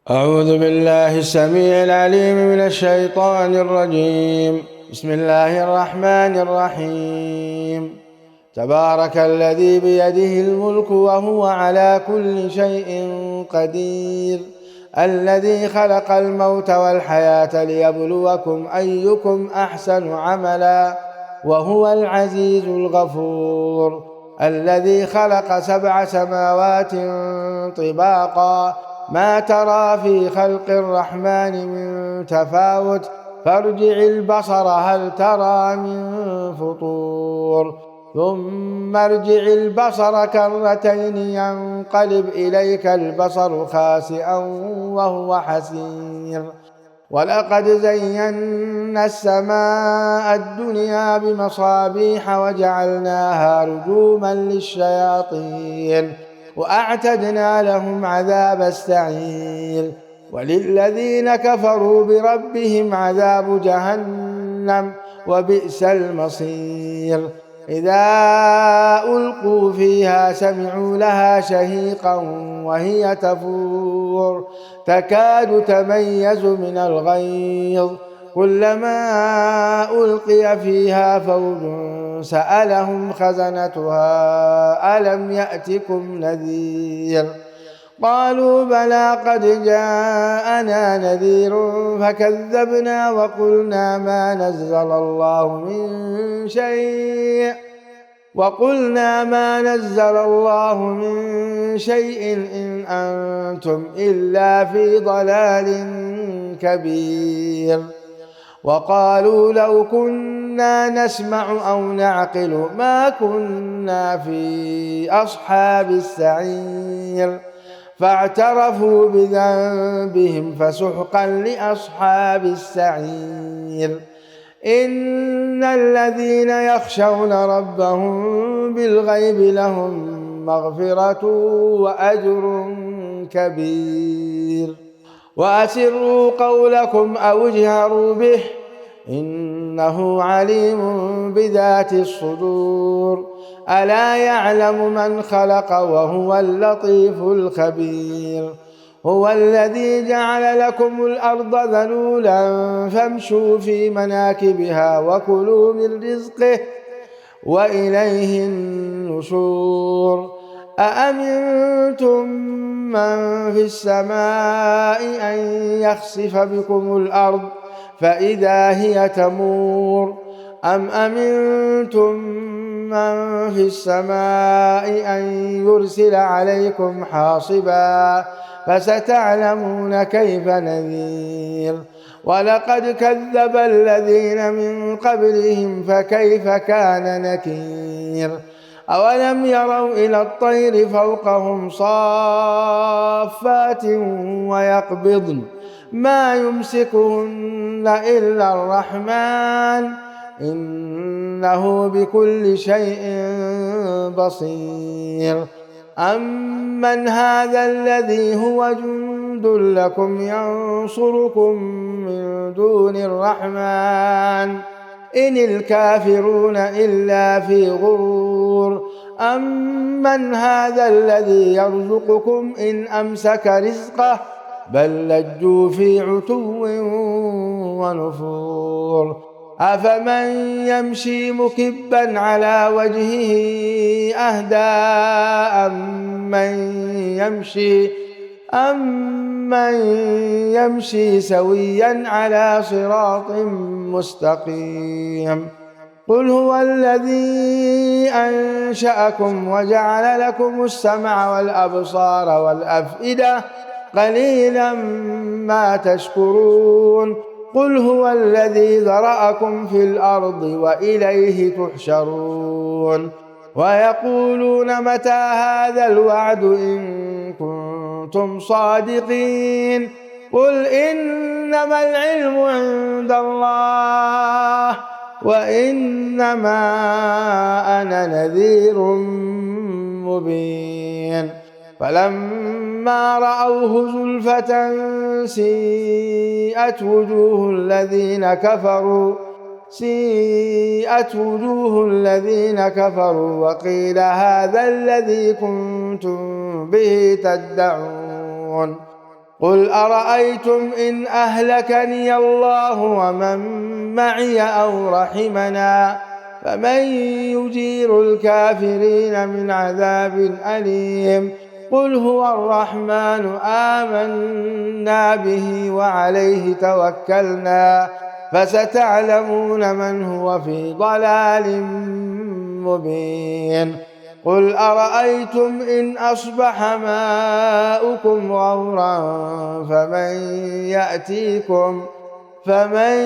أعوذ بالله السميع العليم من الشيطان الرجيم. بسم الله الرحمن الرحيم. تبارك الذي بيده الملك وهو على كل شيء قدير، الذي خلق الموت والحياة ليبلوكم أيكم أحسن عملا، وهو العزيز الغفور، الذي خلق 7 سماوات طباقا، ما ترى في خلق الرحمن من تفاوت، فارجع البصر هل ترى من فطور، ثم ارجع البصر كرتين ينقلب إليك البصر خاسئا وهو حسير. ولقد زينا السماء الدنيا بمصابيح وجعلناها رجوما للشياطين وأعتدنا لهم عذاب السعير. وللذين كفروا بربهم عذاب جهنم وبئس المصير. إذا ألقوا فيها سمعوا لها شهيقا وهي تفور تكاد تميز من الغيظ، كلما ألقي فيها فوج سألهم خزنتها ألم يأتكم نذير؟ قالوا بلى قد جاءنا نذير فكذبنا وقلنا ما نزل الله من شيء إن أنتم إلا في ضلال كبير. وقالوا لو كنا نسمع أو نعقل ما كنا في أصحاب السعير، فاعترفوا بذنبهم فسحقا لأصحاب السعير. إن الذين يخشون ربهم بالغيب لهم مغفرة وأجر كبير. وأسروا قولكم أو اجهروا به إنه عليم بذات الصدور. ألا يعلم من خلق وهو اللطيف الخبير. هو الذي جعل لكم الأرض ذلولا فامشوا في مناكبها وكلوا من رزقه وإليه النشور. أأمنتم من في السماء أن يخسف بكم الأرض فإذا هي تمور، أم أمنتم من في السماء أن يرسل عليكم حاصبا فستعلمون كيف نذير. ولقد كذب الذين من قبلهم فكيف كان نكير. أولم يروا إلى الطير فوقهم صافات ويقبضن ما يمسكهن إلا الرحمن إنه بكل شيء بصير. أمن هذا الذي هو جند لكم ينصركم من دون الرحمن إن الكافرون إلا في غرور. أمن هذا الذي يرزقكم إن أمسك رزقه بل لجوا في عتو ونفور. أفمن يمشي مكبا على وجهه أهدى أمن يمشي سويا على صراط مستقيم. قل هو الذي أنشأكم وجعل لكم السمع والأبصار والأفئدة قليلا ما تشكرون. قل هو الذي ذرأكم في الأرض وإليه تحشرون. ويقولون متى هذا الوعد إن كنتم صادقين. قل إنما العلم عند الله وإنما أنا نذير مبين. فلما رأوه زلفة سيئت وجوه الذين كفروا وقيل هذا الذي كنتم به تدعون. قل أرأيتم إن أهلكني الله ومن معي أو رحمنا فمن يجير الكافرين من عذاب أليم قل هو الرحمن آمنا به وعليه توكلنا فستعلمون من هو في ضلال مبين قل أرأيتم إن أصبح ماؤكم غورا فمن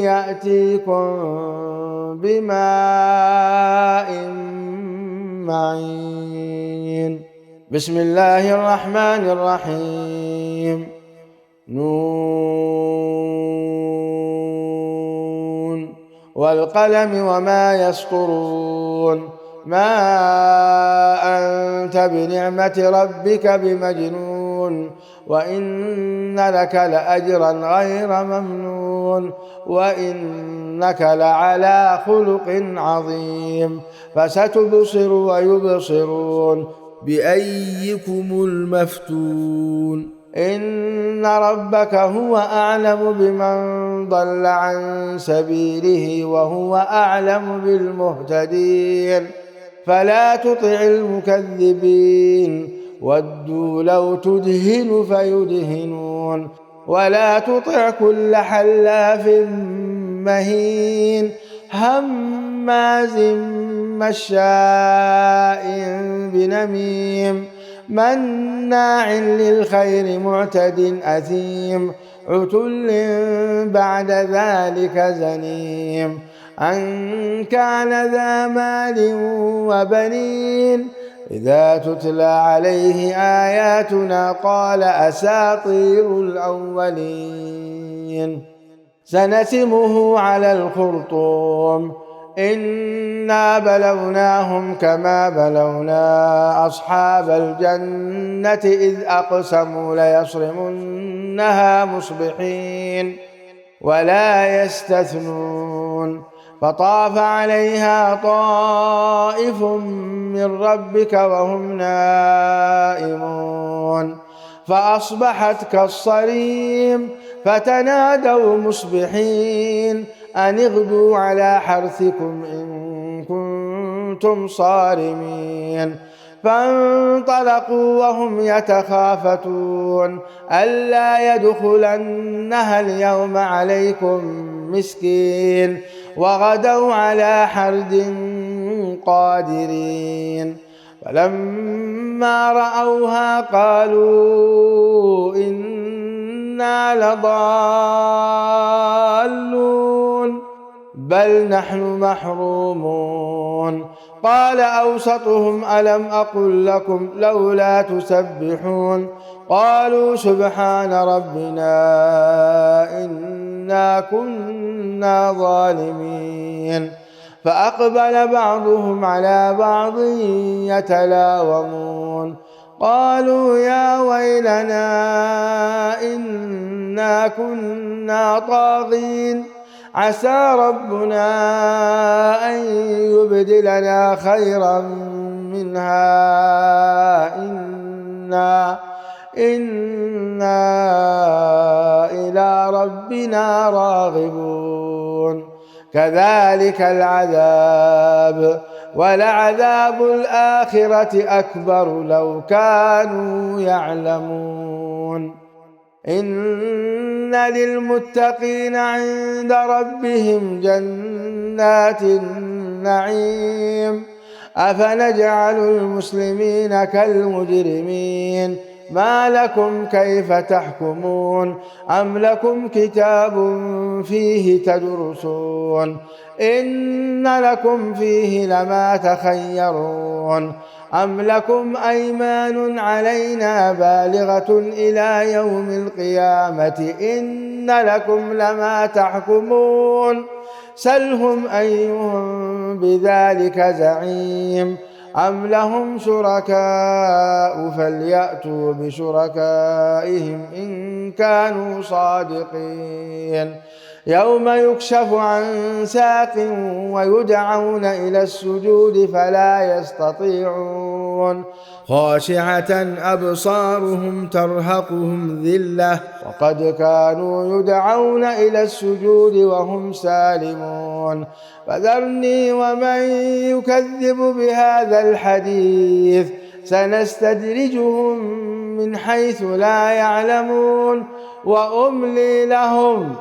يأتيكم بماء معين بسم الله الرحمن الرحيم نون والقلم وما يسطرون ما أنت بنعمة ربك بمجنون وإن لك لأجرا غير ممنون وإنك لعلى خلق عظيم فستبصر ويبصرون بأيكم المفتون إن ربك هو أعلم بمن ضل عن سبيله وهو أعلم بالمهتدين فلا تطع المكذبين ودوا لو تدهن فيدهنون ولا تطع كل حلاف مهين هماز مشاء بنميم مناع للخير معتد أثيم عتل بعد ذلك زنيم أن كان ذا مال وبنين إذا تتلى عليه آياتنا قال أساطير الأولين سنسمه على الخرطوم إنا بلوناهم كما بلونا أصحاب الجنة إذ أقسموا ليصرمنها مصبحين ولا يستثنون فطاف عليها طائف من ربك وهم نائمون فأصبحت كالصريم فتنادوا مصبحين أن اغدوا على حرثكم إن كنتم صارمين فانطلقوا وهم يتخافتون ألا يدخلنها اليوم عليكم مسكين وغدوا على حرد قادرين فلما رأوها قالوا إنا لضالون بل نحن محرومون قال أوسطهم ألم أقل لكم لولا تسبحون قالوا سبحان ربنا إنا كنا ظالمين فأقبل بعضهم على بعض يتلاومون قالوا يا ويلنا إنا كنا طاغين عسى ربنا أن يبدلنا خيرا منها إنا إلى ربنا راغبون كذلك العذاب ولعذاب الآخرة أكبر لو كانوا يعلمون إن للمتقين عند ربهم جنات النعيم أفنجعل المسلمين كالمجرمين ما لكم كيف تحكمون أم لكم كتاب فيه تدرسون إن لكم فيه لما تخيرون أم لكم أيمان علينا بالغة إلى يوم القيامة إن لكم لما تحكمون سلهم أيهم بذلك زعيم أم لهم شركاء فليأتوا بشركائهم إن كانوا صادقين يوم يكشف عن ساق ويدعون إلى السجود فلا يستطيعون خاشعة أبصارهم ترهقهم ذلة وقد كانوا يدعون إلى السجود وهم سالمون فذرني ومن يكذب بهذا الحديث سنستدرجهم من حيث لا يعلمون وأملي لهم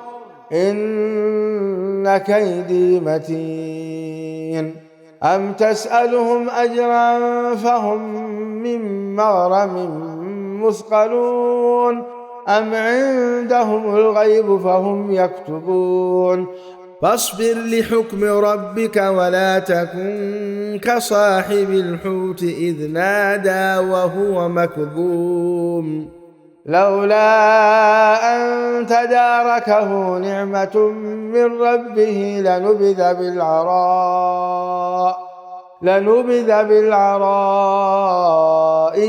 إن كيدي متين أم تسألهم أجرا فهم من مغرم مثقلون أم عندهم الغيب فهم يكتبون فاصبر لحكم ربك ولا تكن كصاحب الحوت إذ نادى وهو مكظوم لولا أن تداركه نعمة من ربه لنبذ بالعراء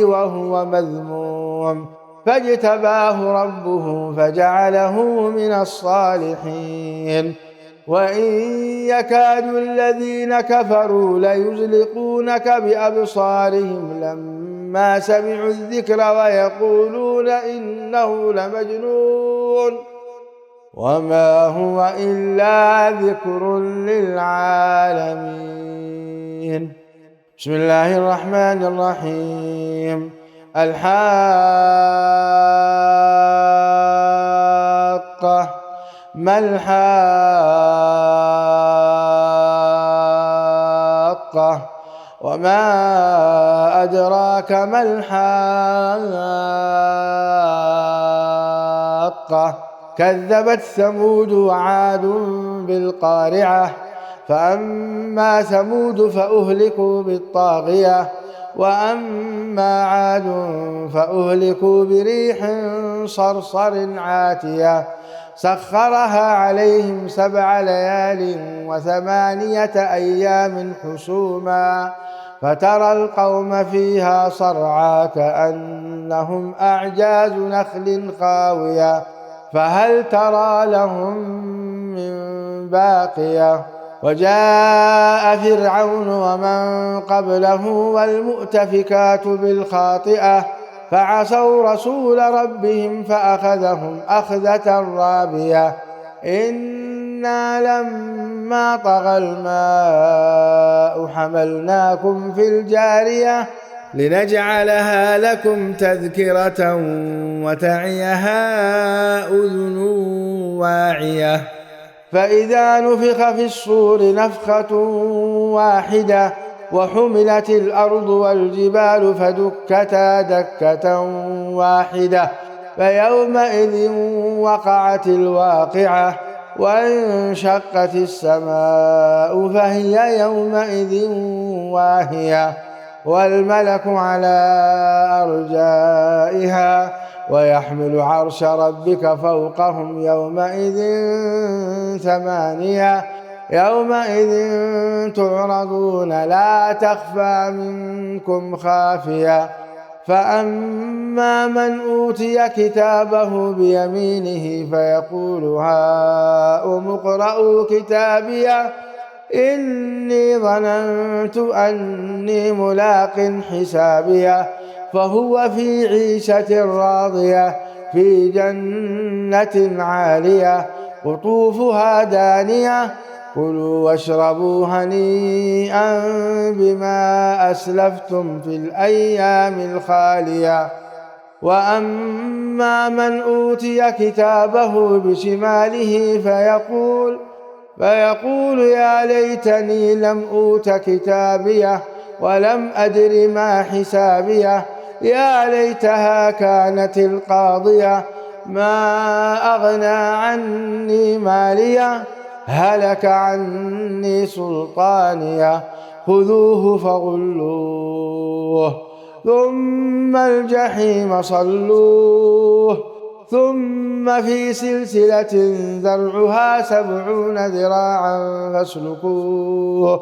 وهو مذموم فاجتباه ربه فجعله من الصالحين وإن يكاد الذين كفروا ليزلقونك بأبصارهم لما سمعوا الذكر ويقولون إنه لمجنون وما هو إلا ذكر للعالمين. بسم الله الرحمن الرحيم. الحاقة ما الحاقة وما أدراك ما الحاقة كذبت ثمود وعاد بالقارعة فأما ثمود فأهلكوا بالطاغية وأما عاد فأهلكوا بريح صرصر عاتية سخرها عليهم 7 ليال و8 أيام حسوما فترى القوم فيها صرعى كأنهم أعجاز نخل خاوية فهل ترى لهم من باقية وجاء فرعون ومن قبله والمؤتفكات بالخاطئة فعصوا رسول ربهم فأخذهم أخذة رابية إنا لما طغى الماء حملناكم في الجارية لنجعلها لكم تذكرة وتعيها أذن واعية فإذا نفخ في الصور نفخة واحدة وحملت الأرض والجبال فدكتا دكة واحدة فيومئذ وقعت الواقعة وانشقت السماء فهي يومئذ واهية والملك على أرجائها ويحمل عرش ربك فوقهم يومئذ 8 يومئذ تعرضون لا تخفى منكم خافية فأما من أوتي كتابه بيمينه فيقول هاؤم اقرءوا كتابيه إني ظننت أني ملاق حسابيه فهو في عيشة راضية في جنة عالية قطوفها دانية كلوا واشربوا هنيئا بما أسلفتم في الأيام الخالية وأما من أوتي كتابه بشماله فيقول يا ليتني لم أوت كتابيه ولم أدر ما حسابيه يا ليتها كانت القاضية ما أغنى عني ماليه هلك عني سلطانيه خذوه فغلوه ثم الجحيم صلوه ثم في سلسلة ذرعها 70 ذراعا فاسلكوه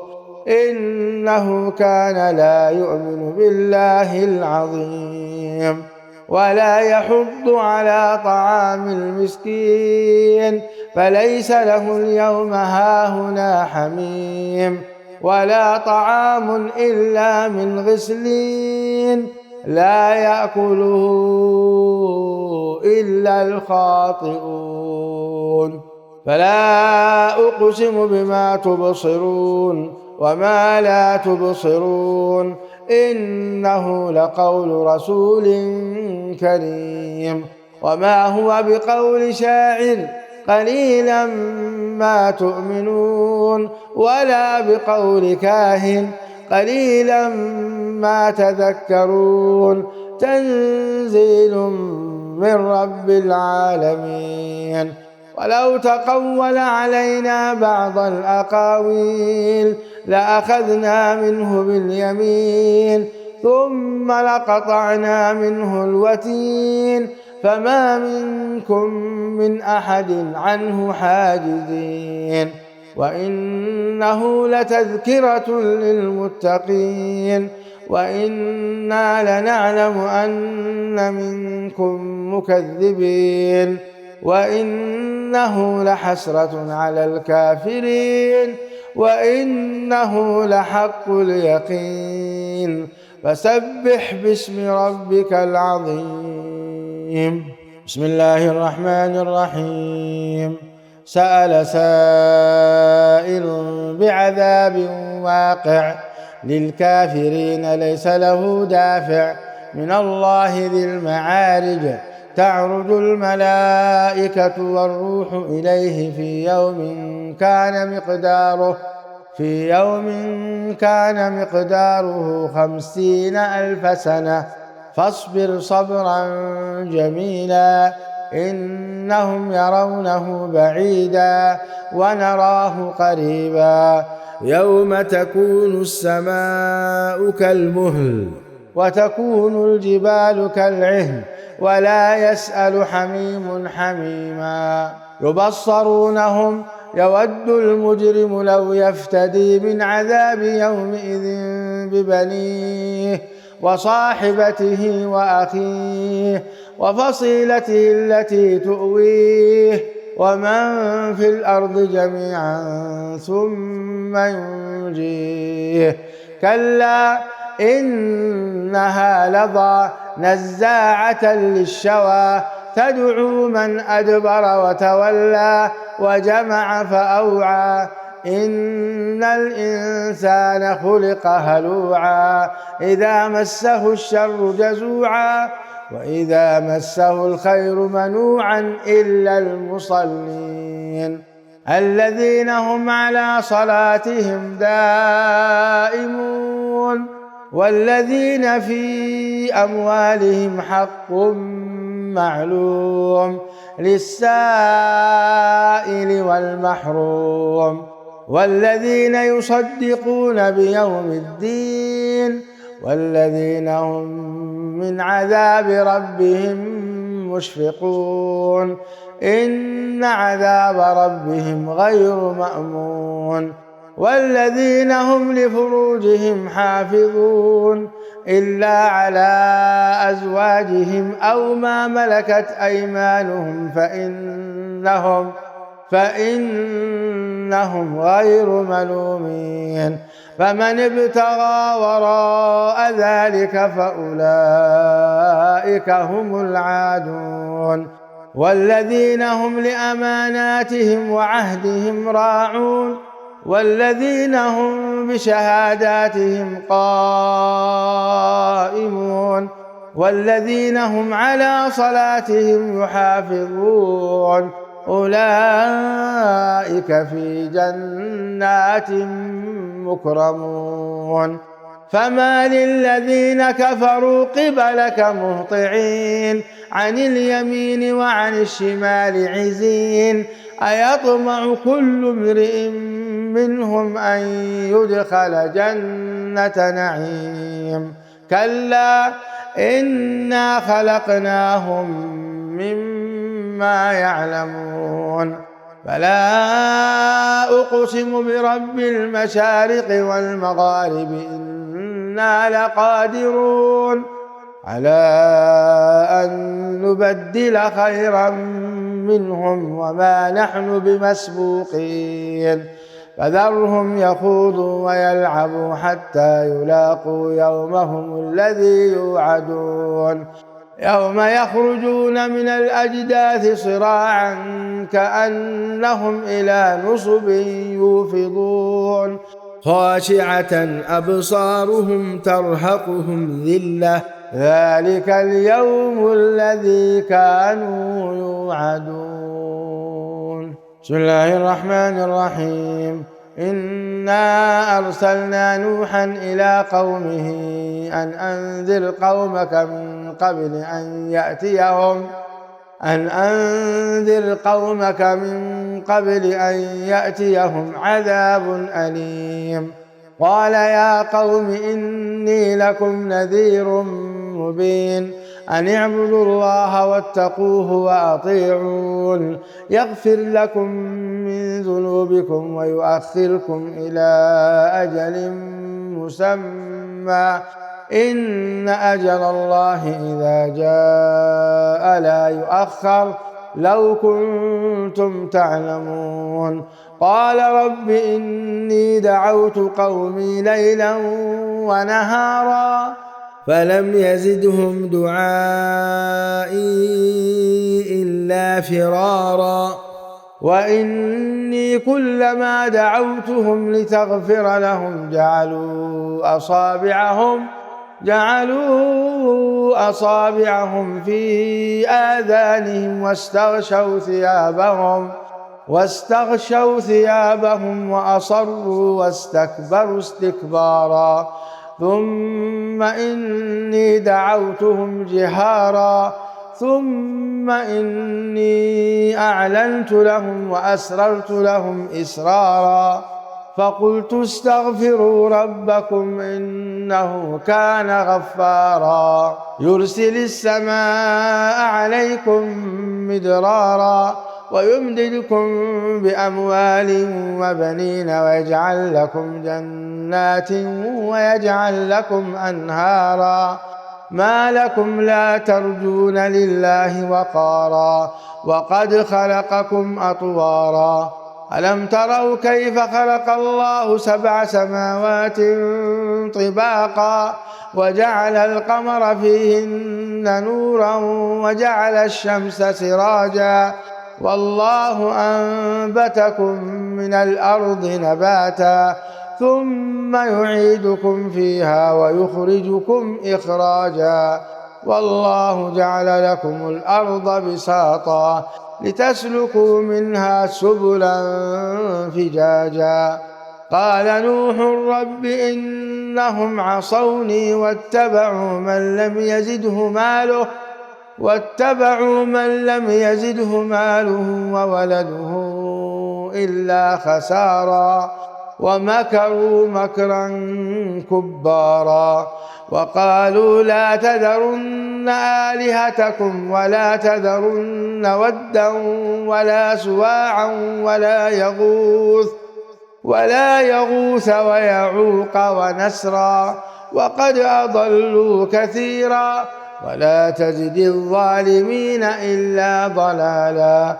إنه كان لا يؤمن بالله العظيم ولا يحض على طعام المسكين فليس له اليوم هاهنا حميم ولا طعام إلا من غسلين لا يأكله إلا الخاطئون فلا أقسم بما تبصرون وما لا تبصرون إنه لقول رسول كريم وما هو بقول شاعر قليلا ما تؤمنون ولا بقول كاهن قليلا ما تذكرون تنزيل من رب العالمين ولو تقول علينا بعض الأقاويل لأخذنا منه باليمين ثم لقطعنا منه الوتين فما منكم من أحد عنه حاجزين وإنه لتذكرة للمتقين وإنا لنعلم أن منكم مكذبين وإنه لحسرة على الكافرين وإنه لحق اليقين فسبح باسم ربك العظيم. بسم الله الرحمن الرحيم. سأل سائل بعذاب واقع للكافرين ليس له دافع من الله ذي المعارج تعرج الملائكة والروح إليه في يوم كان مقداره 50,000 سنة فاصبر صبرا جميلا إنهم يرونه بعيدا ونراه قريبا يوم تكون السماء كالمهل وتكون الجبال كالعهن ولا يسأل حميم حميما يبصرونهم يود المجرم لو يفتدي من عذاب يومئذ ببنيه وصاحبته وأخيه وفصيلته التي تؤويه ومن في الأرض جميعا ثم ينجيه كلا إنها لظى نزاعة للشوى تدعو من أدبر وتولى وجمع فأوعى إن الإنسان خلق هلوعا إذا مسه الشر جزوعا وإذا مسه الخير منوعا إلا المصلين الذين هم على صلاتهم دائمون والذين في أموالهم حق معلوم للسائل والمحروم والذين يصدقون بيوم الدين والذين هم من عذاب ربهم مشفقون إن عذاب ربهم غير مأمون والذين هم لفروجهم حافظون إلا على أزواجهم أو ما ملكت أيمانهم فإنهم غير ملومين فمن ابتغى وراء ذلك فأولئك هم العادون والذين هم لأماناتهم وعهدهم راعون والذين هم بشهاداتهم قائمون والذين هم على صلاتهم يحافظون أولئك في جنات مكرمون فما للذين كفروا قبلك مهطعين عن اليمين وعن الشمال عزين أيطمع كل امرئ منهم أن يدخل جنة نعيم كلا إنا خلقناهم مما يعلمون فلا أقسم برب المشارق والمغارب إنا لقادرون على أن نبدل خيرا منهم وما نحن بمسبوقين فذرهم يخوضوا ويلعبوا حتى يلاقوا يومهم الذي يوعدون يوم يخرجون من الأجداث صراعا كأنهم إلى نصب يوفضون خاشعة أبصارهم ترهقهم ذلة ذلك اليوم الذي كانوا يوعدون. بسم الله الرحمن الرحيم. إنا أرسلنا نوحا إلى قومه أن أنذر قومك من قبل أن يأتيهم عذاب أليم. قال يا قوم إني لكم نذير مبين أن اعبدوا الله واتقوه وأطيعون يغفر لكم من ذنوبكم ويؤخركم إلى أجل مسمى إن أجل الله إذا جاء لا يؤخر لو كنتم تعلمون. قال رب إني دعوت قومي ليلا ونهارا فلم يزدهم دعائي إلا فرارا وإني كلما دعوتهم لتغفر لهم جعلوا أصابعهم في آذانهم واستغشوا ثيابهم وأصروا واستكبروا استكبارا ثم إني دعوتهم جهارا ثم إني أعلنت لهم وأسررت لهم إسرارا فقلت استغفروا ربكم إنه كان غفارا يرسل السماء عليكم مدرارا ويمددكم بأموال وبنين ويجعل لكم جنات ويجعل لكم أنهارا ما لكم لا ترجون لله وقارا وقد خلقكم أطوارا ألم تروا كيف خلق الله 7 سماوات طباقا وجعل القمر فيهن نورا وجعل الشمس سراجا والله أنبتكم من الأرض نباتا ثم يعيدكم فيها ويخرجكم إخراجا والله جعل لكم الأرض بساطا لتسلكوا منها سبلا فجاجا قال نوح رب إنهم عصوني واتبعوا من لم يزده ماله وولده إلا خسارا ومكروا مكرا كبارا وقالوا لا تذرن آلهتكم ولا تذرن ودا ولا سواعا ولا يغوث ويعوق ونسرا وقد أضلوا كثيرا ولا تزد الظالمين إلا ضلالا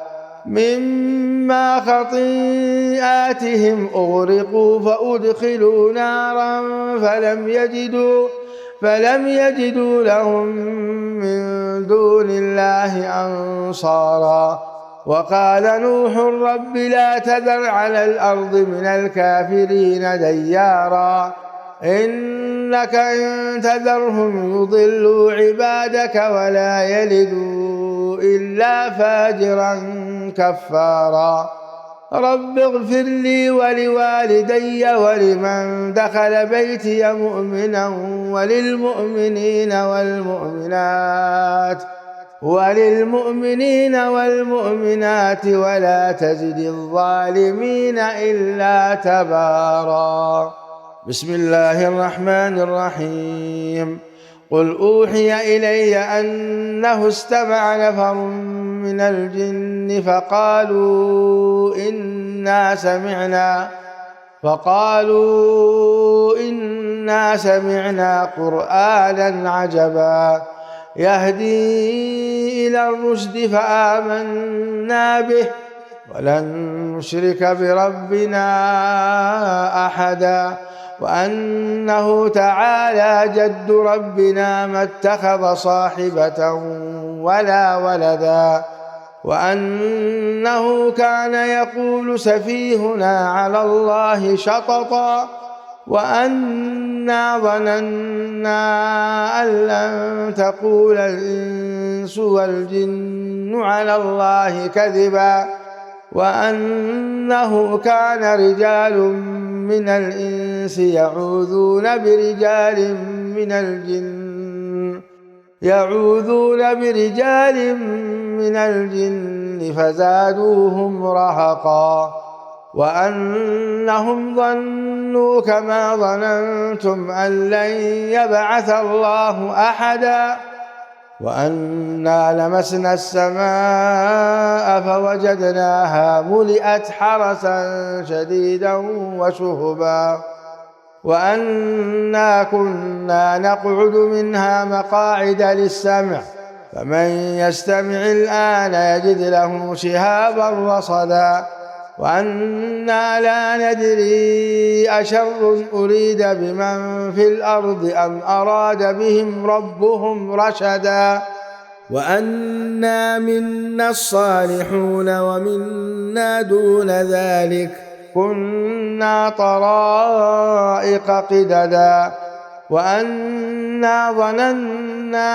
مما خطيئاتهم أغرقوا فأدخلوا نارا فلم يجدوا لهم من دون الله أنصارا وقال نوح رب لا تذر على الأرض من الكافرين ديارا إنك إن تذرهم يضلوا عبادك ولا يلدوا إلا فاجرا كفارا رب اغفر لي ولوالدي ولمن دخل بيتي مؤمنا وللمؤمنين والمؤمنات ولا تزد الظالمين إلا تبارا. بسم الله الرحمن الرحيم. قل أوحي إلي أنه استمع نفر من الجن فقالوا إنا سمعنا قرآنا عجبا يهدي إلى الرشد فآمنا به ولن نشرك بربنا أحدا وأنه تعالى جد ربنا ما اتخذ صاحبة ولا ولدا وأنه كان يقول سفيهنا على الله شططا وأنا ظننا أن لن تقول الإنس والجن على الله كذبا وأنه كان رجال من الإنس يعوذون برجال من الجن فزادوهم رهقا وأنهم ظنوا كما ظننتم أن لن يبعث الله أحدا وأنا لمسنا السماء فوجدناها ملئت حرسا شديدا وشهبا وأنا كنا نقعد منها مقاعد للسمع فمن يستمع الآن يجد له شهابا رصدا وأنا لا ندري أشر أريد بمن في الأرض أم أراد بهم ربهم رشدا وأنا منا الصالحون ومنا دون ذلك كنا طرائق قددا وأنا ظننا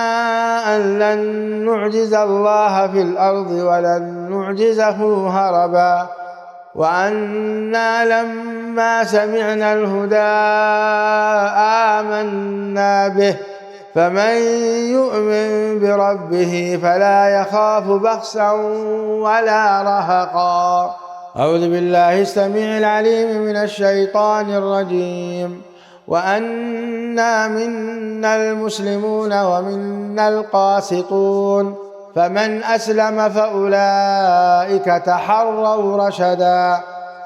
أن لن نعجز الله في الأرض ولن نعجزه هربا وأنا لما سمعنا الهدى آمنا به فمن يؤمن بربه فلا يخاف بخسا ولا رهقا. أعوذ بالله السميع العليم من الشيطان الرجيم. وأنا منا المسلمون ومنا القاسطون فمن أسلم فأولئك تحروا رشدا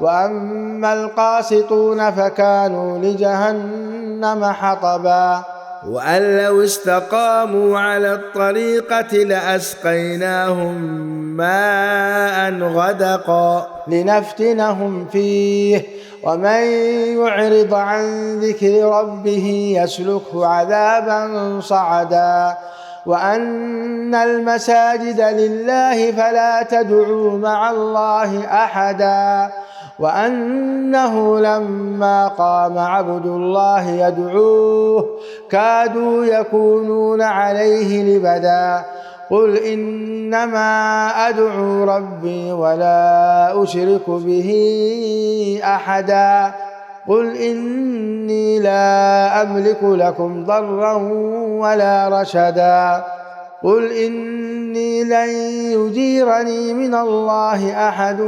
وأما القاسطون فكانوا لجهنم حطبا وأن لو استقاموا على الطريقة لأسقيناهم ماء غدقا لنفتنهم فيه ومن يعرض عن ذكر ربه يسلكه عذابا صعدا وأن المساجد لله فلا تدعوا مع الله أحدا وأنه لما قام عبد الله يدعوه كادوا يكونون عليه لبدا قل إنما أدعو ربي ولا أشرك به أحدا قل إني لا أملك لكم ضرا ولا رشدا قل إني لن يجيرني من الله أحد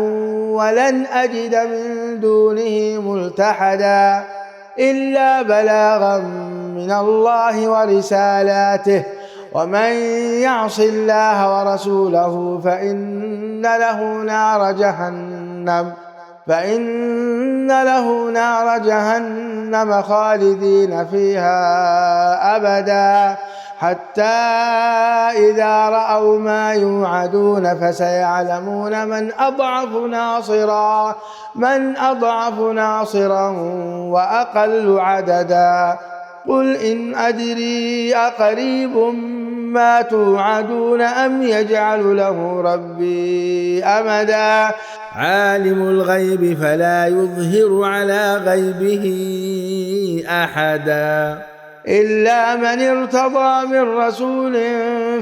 ولن أجد من دونه ملتحدا إلا بلاغا من الله ورسالاته ومن يعص الله ورسوله فإن له نار جهنم خالدين فيها أبدا حتى إذا رأوا ما يوعدون فسيعلمون من أضعف ناصرا وأقل عددا قل إن أدري أقريب ما توعدون أم يجعل له ربي أمدا عالم الغيب فلا يظهر على غيبه أحدا إلا من ارتضى من رسول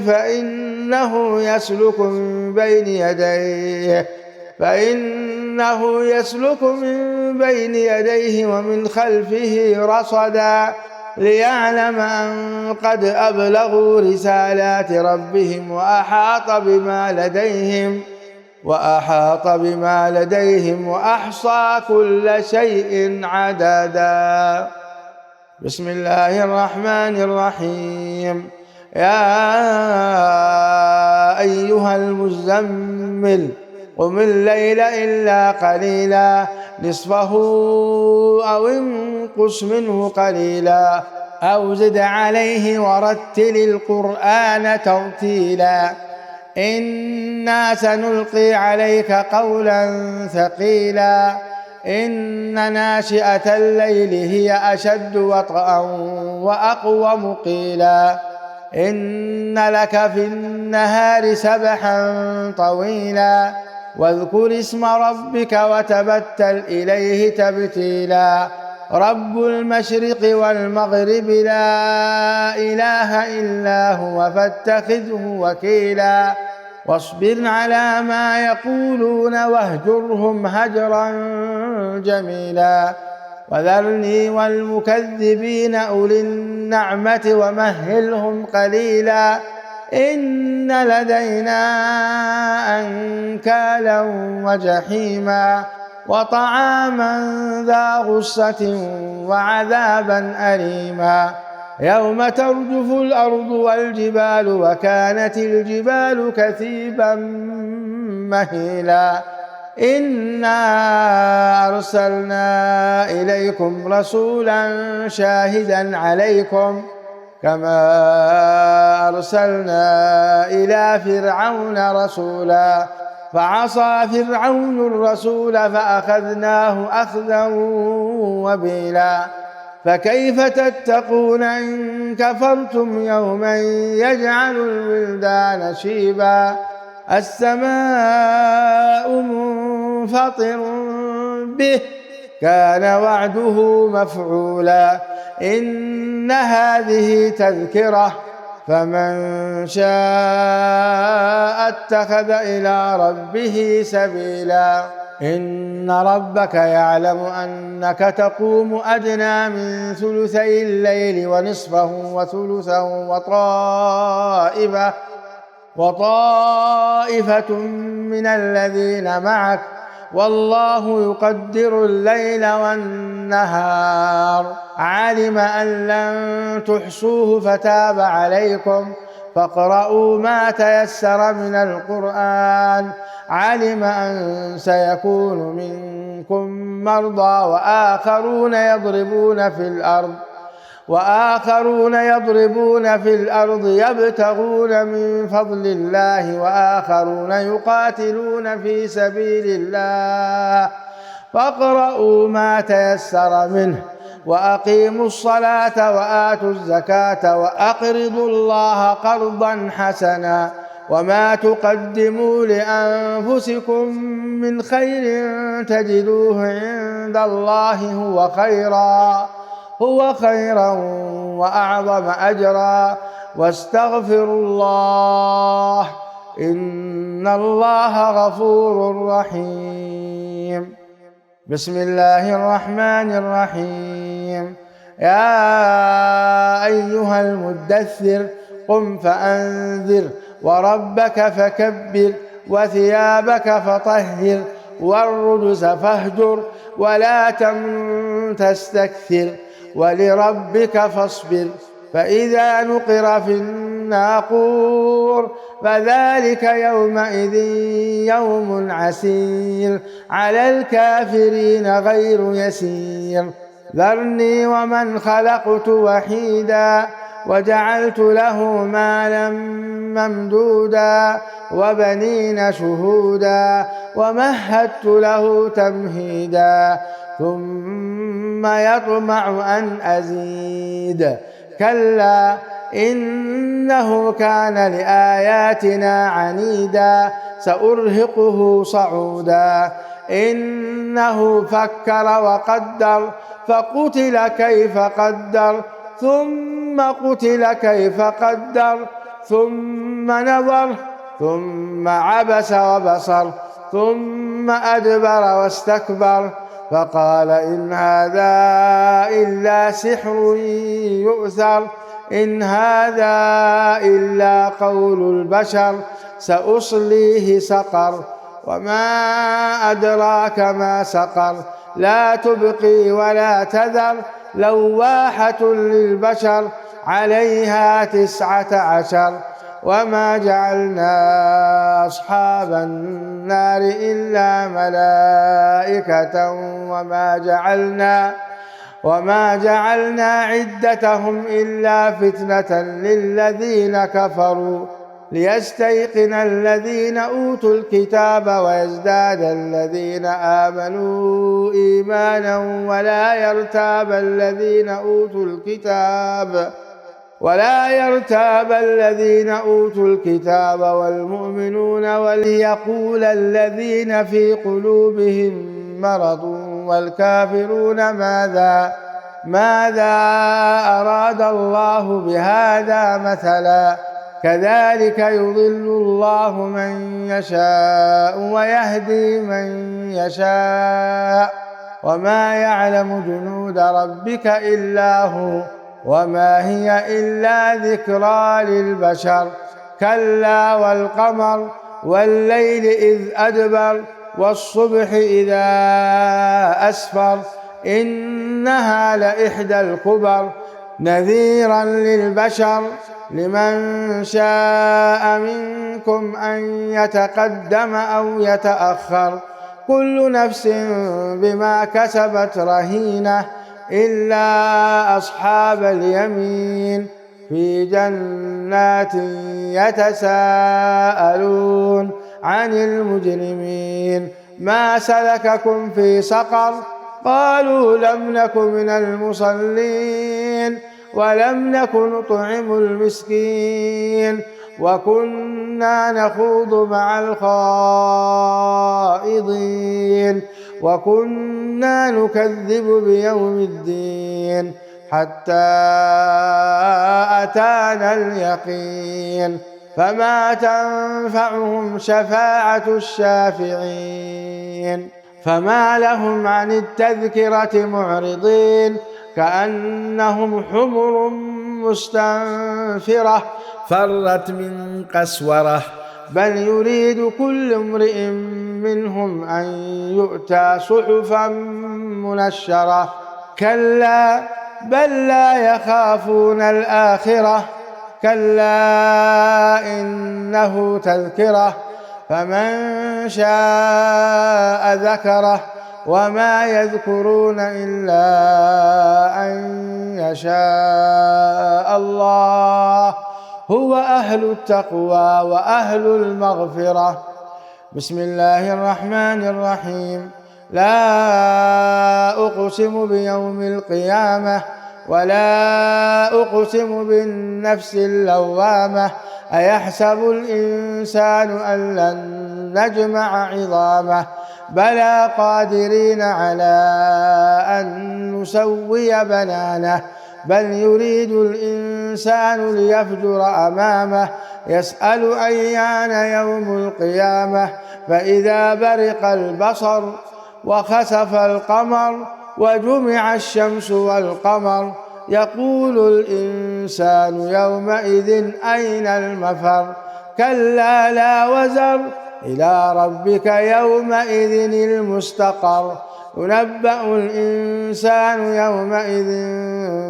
فإنه يسلك من بين يديه ومن خلفه رصدا ليعلم أن قد أبلغوا رسالات ربهم وأحاط بما لديهم وأحصى كل شيء عددا. بسم الله الرحمن الرحيم. يا أيها المزمل قم الليل إلا قليلا نصفه أو انقص منه قليلا أو زد عليه ورتل القرآن ترتيلا إنا سنلقي عليك قولا ثقيلا إن ناشئة الليل هي أشد وطئا وأقوم قيلا إن لك في النهار سبحا طويلا واذكر اسم ربك وتبتل إليه تبتيلا رب المشرق والمغرب لا إله إلا هو فاتخذه وكيلا واصبر على ما يقولون واهجرهم هجرا جميلا وذرني والمكذبين أولي النعمة ومهلهم قليلا إن لدينا أنكالا وجحيما وطعاما ذا غصة وعذابا أليما يوم ترجف الأرض والجبال وكانت الجبال كثيبا مهيلا إنا أرسلنا إليكم رسولا شاهدا عليكم كما أرسلنا إلى فرعون رسولا فعصى فرعون الرسول فأخذناه أخذا وبيلا فكيف تتقون إن كفرتم يوما يجعل الولدان شيبا السماء منفطر به كان وعده مفعولا إن هذه تذكرة فمن شاء اتخذ إلى ربه سبيلا إن ربك يعلم أنك تقوم أدنى من ثلثي الليل ونصفه وثلثه وطائفة من الذين معك والله يقدر الليل والنهار علم أن لن تحصوه فتاب عليكم فاقرؤوا ما تيسر من القرآن علم أن سيكون منكم مرضى وآخرون يضربون في الأرض يبتغون من فضل الله وآخرون يقاتلون في سبيل الله فاقرؤوا ما تيسر منه وأقيموا الصلاة وآتوا الزكاة وأقرضوا الله قرضا حسنا وما تقدموا لأنفسكم من خير تجدوه عند الله هو خيرا وأعظم أجرا واستغفروا الله إن الله غفور رحيم بسم الله الرحمن الرحيم يا أيها المدثر قم فأنذر وربك فكبر وثيابك فطهر والرجز فاهجر ولا تمنن تستكثر ولربك فاصبر فإذا نقر في الناقور فذلك يومئذ يوم عسير على الكافرين غير يسير ذرني ومن خلقت وحيدا وجعلت له مالا ممدودا وبنين شهودا ومهدت له تمهيدا ثم يطمع أن أزيد كلا إنه كان لآياتنا عنيدا سأرهقه صعودا إنه فكر وقدر فقتل كيف قدر ثم قتل كيف قدر ثم نظر ثم عبس وبصر ثم أدبر واستكبر فقال إن هذا إلا سحر يؤثر إن هذا إلا قول البشر سأصليه سقر وما أدراك ما سقر لا تبقي ولا تذر لواحة للبشر عليها 19 وما جعلنا أصحاب النار إلا ملائكة وما جعلنا عدتهم إلا فتنة للذين كفروا ليستيقن الذين أوتوا الكتاب ويزداد الذين آمنوا إيمانا ولا يرتاب الذين أوتوا الكتاب والمؤمنون وليقول الذين في قلوبهم مرض والكافرون ماذا أراد الله بهذا مثلا كذلك يضل الله من يشاء ويهدي من يشاء وما يعلم جنود ربك إلا هو وما هي إلا ذكرى للبشر كلا والقمر والليل إذ أدبر والصبح إذا أسفر إنها لإحدى الكبر نذيرا للبشر لمن شاء منكم أن يتقدم أو يتأخر كل نفس بما كسبت رهينة إلا أصحاب اليمين في جنات يتساءلون عن المجرمين ما سلككم في سقر قالوا لم نك من المصلين ولم نك نطعم المسكين وكنا نخوض مع الخائضين وكنا نكذب بيوم الدين حتى أتانا اليقين فما تنفعهم شفاعة الشافعين فما لهم عن التذكرة معرضين كأنهم حمر مستنفرة فرت من قسورة بل يريد كل امرئ منهم أن يؤتى صحفا منشرة كلا بل لا يخافون الآخرة كلا إنه تذكرة فمن شاء ذكره وما يذكرون إلا أن يشاء الله هو أهل التقوى وأهل المغفرة بسم الله الرحمن الرحيم لا أقسم بيوم القيامة ولا أقسم بالنفس اللوامة أيحسب الإنسان أن لن نجمع عظامه بلى قادرين على أن نسوي بنانه بل يريد الإنسان ليفجر أمامه يسأل أيان يوم القيامة فإذا برق البصر وخسف القمر وجمع الشمس والقمر يقول الإنسان يومئذ أين المفر كلا لا وزر إلى ربك يومئذ المستقر ينبأ الإنسان يومئذ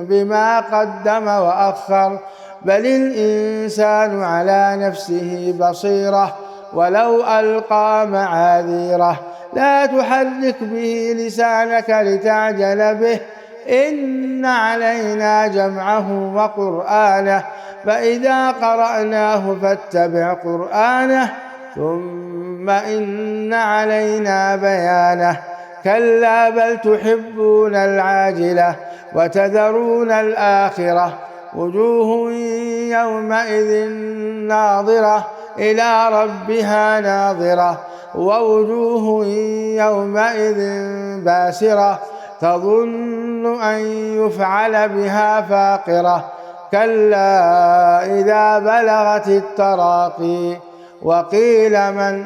بما قدم وأخر بل الإنسان على نفسه بصيرة ولو ألقى معاذيره لا تحرك به لسانك لتعجل به إن علينا جمعه وقرآنه فإذا قرأناه فاتبع قرآنه ثم إن علينا بيانه كلا بل تحبون العاجلة وتذرون الآخرة وجوه يومئذ ناظرة إلى ربها ناظرة ووجوه يومئذ باسرة تظن أن يفعل بها فاقرة كلا إذا بلغت التراقي وقيل من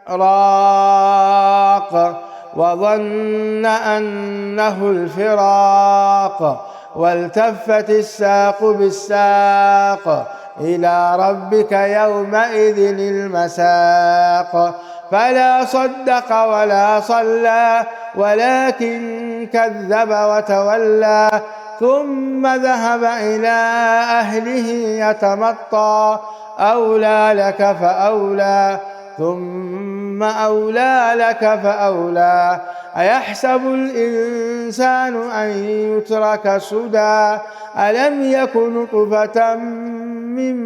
راق وظن أنه الفراق والتفت الساق بالساق إلى ربك يومئذ المساق فلا صدق ولا صلى ولكن كذب وتولى ثم ذهب إلى أهله يتمطى أولى لك فأولى ثم أولى لك فأولى أيحسب الإنسان أن يترك سدى ألم يك نطفة من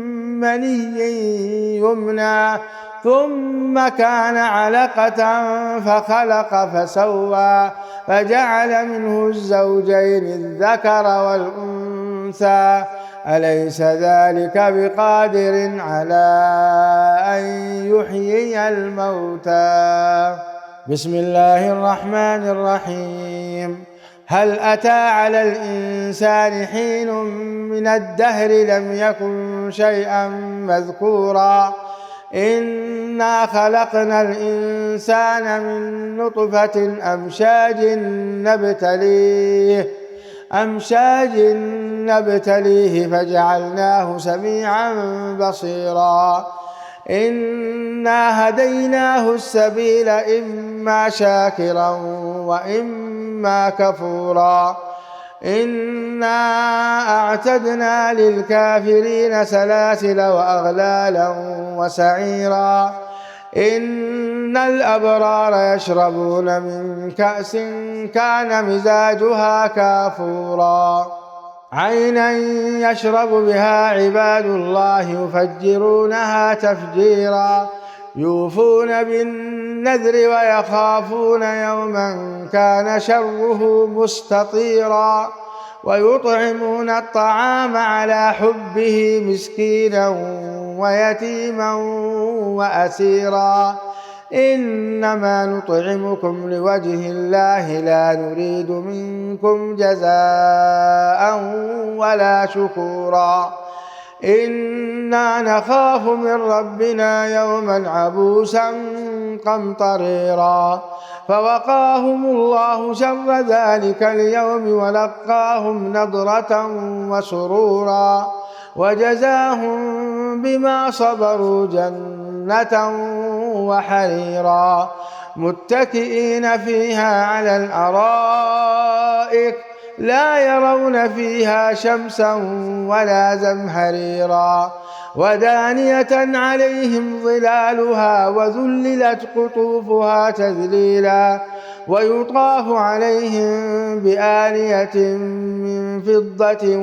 مني يمنى ثم كان علقة فخلق فسوى فجعل منه الزوجين الذكر والأنثى أليس ذلك بقادر على أن يحيي الموتى. بسم الله الرحمن الرحيم. هل أتى على الإنسان حين من الدهر لم يكن شيئا مذكورا إنا خلقنا الإنسان من نطفة أمشاج نبتليه فجعلناه سميعا بصيرا إنا هديناه السبيل إما شاكرا وإما كفورا إنا أعتدنا للكافرين سلاسل وأغلالا وسعيرا إن الأبرار يشربون من كأس كان مزاجها كافورا عينا يشرب بها عباد الله يفجرونها تفجيرا يوفون بالنذر ويخافون يوما كان شره مستطيرا ويطعمون الطعام على حبه مسكينا ويتيما وأسيرا إنما نطعمكم لوجه الله لا نريد منكم جزاء ولا شكورا إنا نخاف من ربنا يوما عبوسا قمطريرا فوقاهم الله شر ذلك اليوم ولقاهم نضرة وسرورا وجزاهم بما صبروا جنة وحريرا متكئين فيها على الأرائك لا يرون فيها شمسا ولا زمهريرا ودانية عليهم ظلالها وذللت قطوفها تذليلا ويطاف عليهم بآنية من فضة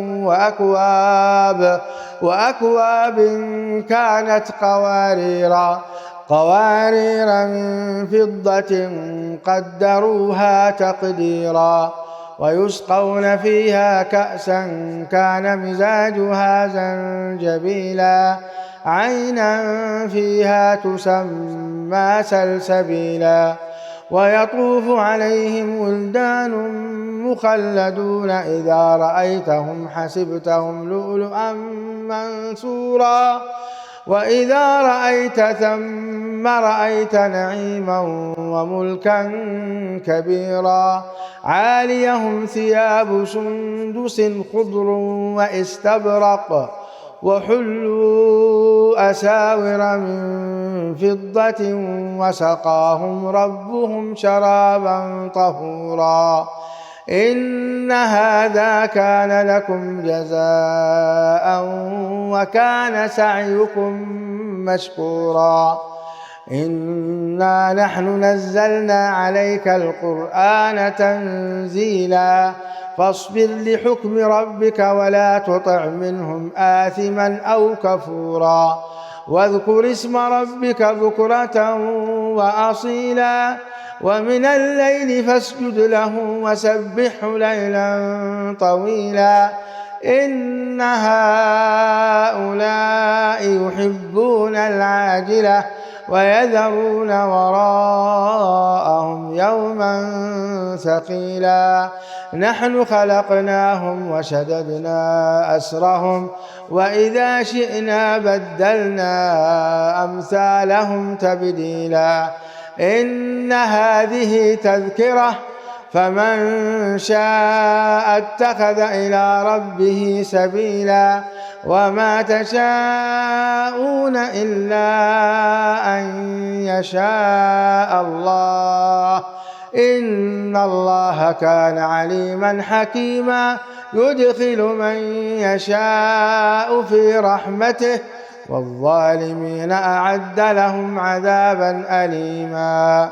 وأكواب كانت قوارير من فضة قدروها تقديرا ويسقون فيها كأسا كان مزاجها زنجبيلا عينا فيها تسمى سلسبيلا ويطوف عليهم ولدان مخلدون إذا رأيتهم حسبتهم لؤلؤا منثورا وإذا رأيت ثم رأيت نعيما وملكا كبيرا عاليهم ثياب سندس خضر واستبرق وحلوا أساور من فضة وسقاهم ربهم شرابا طهورا إن هذا كان لكم جزاء وكان سعيكم مشكورا إنا نحن نزلنا عليك القرآن تنزيلا فاصبر لحكم ربك ولا تطع منهم آثما أو كفورا واذكر اسم ربك بكرة وأصيلا ومن الليل فاسجد له وسبحه ليلا طويلا إن هؤلاء يحبون العاجلة ويذرون وراءهم يوما ثقيلا نحن خلقناهم وشددنا أسرهم وإذا شئنا بدلنا أمثالهم تبديلا إن هذه تذكرة فمن شاء اتخذ إلى ربه سبيلا وما تشاءون إلا أن يشاء الله إن الله كان عليما حكيما يدخل من يشاء في رحمته والظالمين أعد لهم عذابا أليما.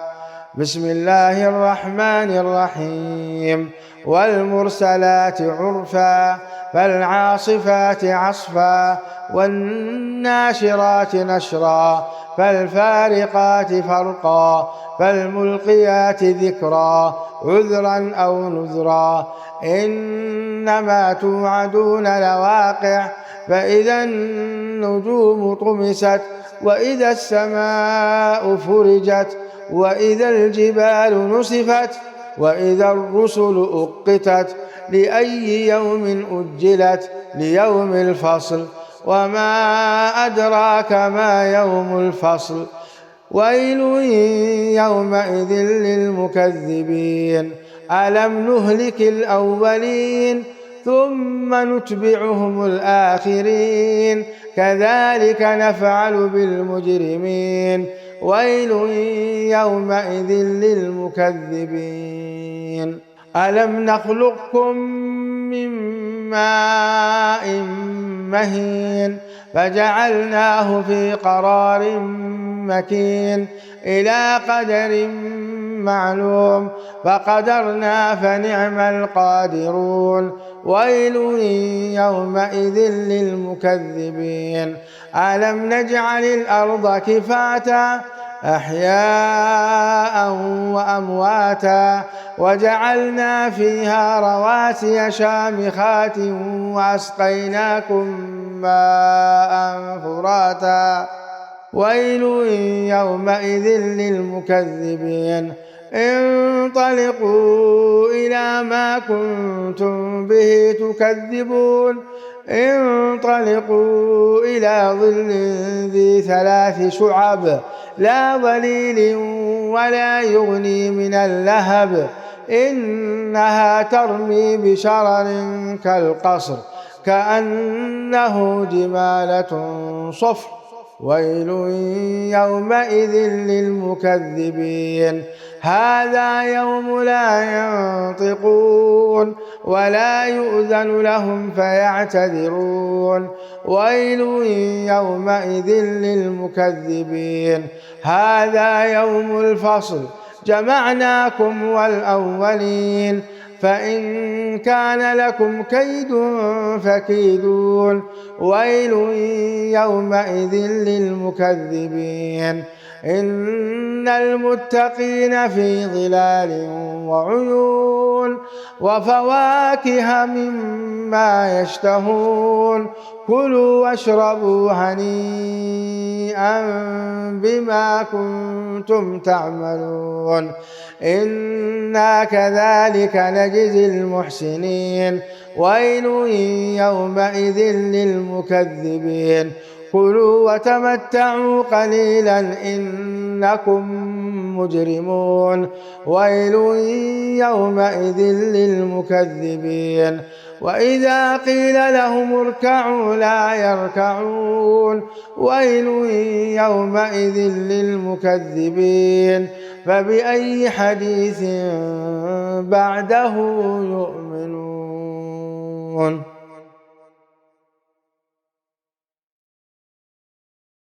بسم الله الرحمن الرحيم. والمرسلات عرفا فالعاصفات عصفا والناشرات نشرا فالفارقات فرقا فالملقيات ذكرا عذرا أو نذرا إنما توعدون لواقع فإذا النجوم طمست وإذا السماء فرجت وإذا الجبال نسفت وإذا الرسل أقتت لأي يوم أجلت ليوم الفصل وما أدراك ما يوم الفصل ويل يومئذ للمكذبين ألم نهلك الأولين ثم نتبعهم الآخرين كذلك نفعل بالمجرمين ويل يومئذ للمكذبين ألم نخلقكم من ماء مهين فجعلناه في قرار مكين إلى قدر معلوم فقدرنا فنعم القادرون ويل يومئذ للمكذبين ألم نجعل الأرض كفاتا أحياء وأمواتا وجعلنا فيها رواسي شامخات وأسقيناكم ماء فراتا ويل يومئذ للمكذبين انطلقوا إلى ما كنتم به تكذبون انطلقوا إلى ظل ذي 3 شعب لا ظليل ولا يغني من اللهب إنها ترمي بشرر كالقصر كأنه جمالة صفر ويل يومئذ للمكذبين هذا يوم لا ينطقون ولا يؤذن لهم فيعتذرون ويل يومئذ للمكذبين هذا يوم الفصل جمعناكم والأولين فإن كان لكم كيد فكيدون ويل يومئذ للمكذبين إن المتقين في ظلال وعيون وفواكه مما يشتهون كلوا واشربوا هنيئا بما كنتم تعملون إنا كذلك نجزي المحسنين ويل يومئذ للمكذبين كلوا وتمتعوا قليلا إنكم مجرمون ويل يومئذ للمكذبين وإذا قيل لهم اركعوا لا يركعون ويل يومئذ للمكذبين فبأي حديث بعده يؤمنون.